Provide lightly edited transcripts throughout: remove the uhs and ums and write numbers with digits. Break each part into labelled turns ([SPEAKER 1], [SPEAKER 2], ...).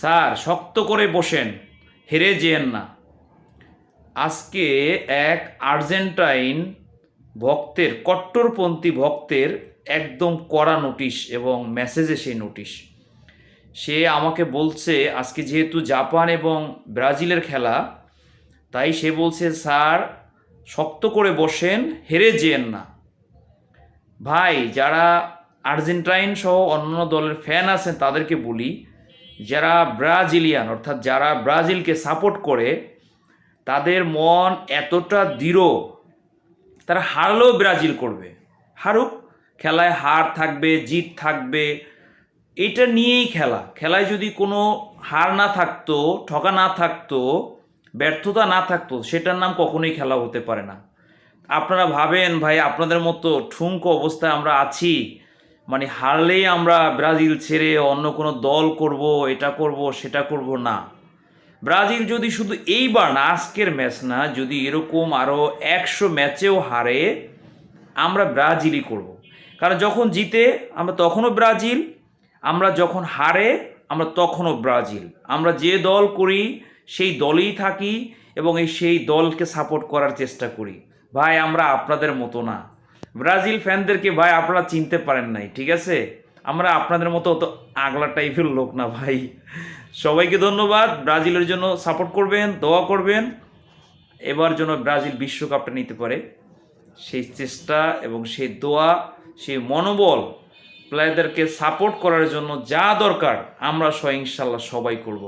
[SPEAKER 1] Sir শক্ত করে বসেন, হেরে যেয়েন না। আজকে এক আর্জেন্টাইন ভক্তের, কট্টরপন্থী ভক্তের একদম কড়া নোটিশ এবং মেসেজে সেই নোটিশ। সে আমাকে বলছে আজকে যেহেতু জাপান এবং ব্রাজিলের খেলা, তাই সে বলছে স্যার শক্ত করে বসেন, হেরে যেয়েন না। ভাই, যারা আর্জেন্টাইন সহ অন্যান্য দলের ফ্যান আছেন তাদেরকে বলি, যারা ব্রাজিলিয়ান অর্থাৎ যারা ব্রাজিলকে সাপোর্ট করে, তাদের মন এতটা দৃঢ়, তারা হারলেও ব্রাজিল করবে। হারুক, খেলায় হার থাকবে, জিত থাকবে, এটা নিয়েই খেলা। খেলায় যদি কোনো হার না থাকতো, ঠকা না থাকতো, ব্যর্থতা না থাকতো, সেটার নাম কখনোই খেলা হতে পারে না। আপনারা ভাবেন ভাই আপনাদের মতো ঠুনকো অবস্থায় আমরা আছি, মানে হারলেই আমরা ব্রাজিল ছেড়ে অন্য কোনো দল করব, এটা করব, সেটা করব না। ব্রাজিল যদি শুধু এইবার না, আজকের ম্যাচ না, যদি এরকম আরও 100 ম্যাচেও হারে, আমরা ব্রাজিলই করব। কারণ যখন জিতে আমরা তখনও ব্রাজিল, আমরা যখন হারে আমরা তখনও ব্রাজিল। আমরা যে দল করি সেই দলেই থাকি এবং সেই দলকে সাপোর্ট করার চেষ্টা করি। ভাই আমরা আপনাদের মতো না। ব্রাজিল ফ্যানদেরকে ভাই আপনারা চিনতে পারেন নাই, ঠিক আছে? আমরা আপনাদের মতো অত আগলা টাইপের লোক না ভাই। সবাইকে ধন্যবাদ। ব্রাজিলের জন্য সাপোর্ট করবেন, দোয়া করবেন, এবার যেন ব্রাজিল বিশ্বকাপটা নিতে পারে, সেই চেষ্টা এবং সেই দোয়া, সেই মনোবল, প্লেয়ারদেরকে সাপোর্ট করার জন্য যা দরকার আমরা ইনশাল্লাহ সবাই করব।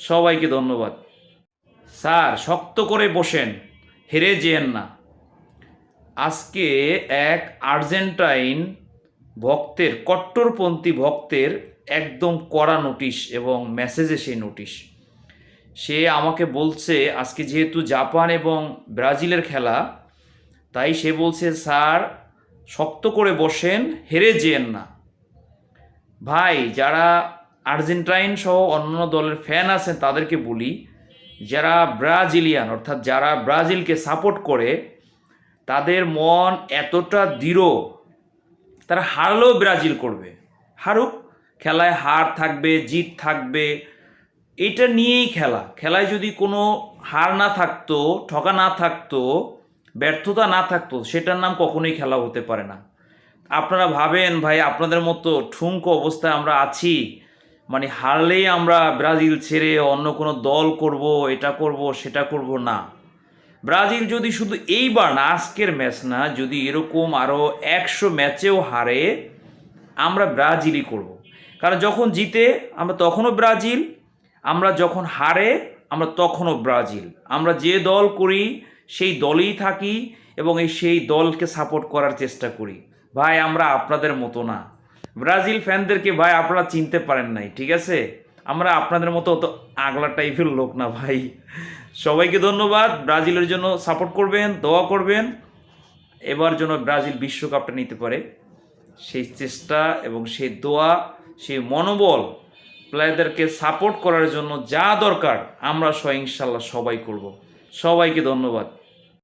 [SPEAKER 1] সবাইকে ধন্যবাদ। স্যার শক্ত করে বসেন, হেরে যেয়েন না। আজকে এক আর্জেন্টাইন ভক্তের, কট্টরপন্থী ভক্তের একদম কড়া নোটিশ এবং মেসেজে সেই নোটিশ। সে আমাকে বলছে আজকে যেহেতু জাপান এবং ব্রাজিলের খেলা, তাই সে বলছে স্যার শক্ত করে বসেন, হেরে যেয়েন না। ভাই, যারা আর্জেন্টাইন সহ অন্যান্য দলের ফ্যান আছেন তাদেরকে বলি, যারা ব্রাজিলিয়ান অর্থাৎ যারা ব্রাজিলকে সাপোর্ট করে, তাদের মন এতটা দৃঢ়, তারা হারলেও ব্রাজিল করবে। হারুক, খেলায় হার থাকবে, জিত থাকবে, এটা নিয়েই খেলা। খেলায় যদি কোনো হার না থাকতো, ঠকা না থাকতো, ব্যর্থতা না থাকতো, সেটার নাম কখনোই খেলা হতে পারে না। আপনারা ভাবেন ভাই আপনাদের মতো ঠুনকো অবস্থায় আমরা আছি, মানে হারলেই আমরা ব্রাজিল ছেড়ে অন্য কোনো দল করব, এটা করব, সেটা করব না। ব্রাজিল যদি শুধু এইবার না, আজকের ম্যাচ না, যদি এরকম আরও 100 ম্যাচেও হারে, আমরা ব্রাজিলই করব। কারণ যখন জিতে আমরা তখনও ব্রাজিল, আমরা যখন হারে আমরা তখনও ব্রাজিল। আমরা যে দল করি সেই দলেই থাকি এবং সেই দলকে সাপোর্ট করার চেষ্টা করি। ভাই আমরা আপনাদের মতো না। ব্রাজিল ফ্যানদেরকে ভাই আপনারা চিনতে পারেন নাই, ঠিক আছে? আমরা আপনাদের মতো অত আগলা টাইপের লোক না ভাই। সবাইকে ধন্যবাদ। ব্রাজিলের জন্য সাপোর্ট করবেন, দোয়া করবেন, এবার যেন ব্রাজিল বিশ্বকাপটা নিতে পারে, সেই চেষ্টা এবং সেই দোয়া, সেই মনোবল, প্লেয়ারদেরকে সাপোর্ট করার জন্য যা দরকার আমরা ইনশাল্লাহ সবাই করব। সবাইকে ধন্যবাদ।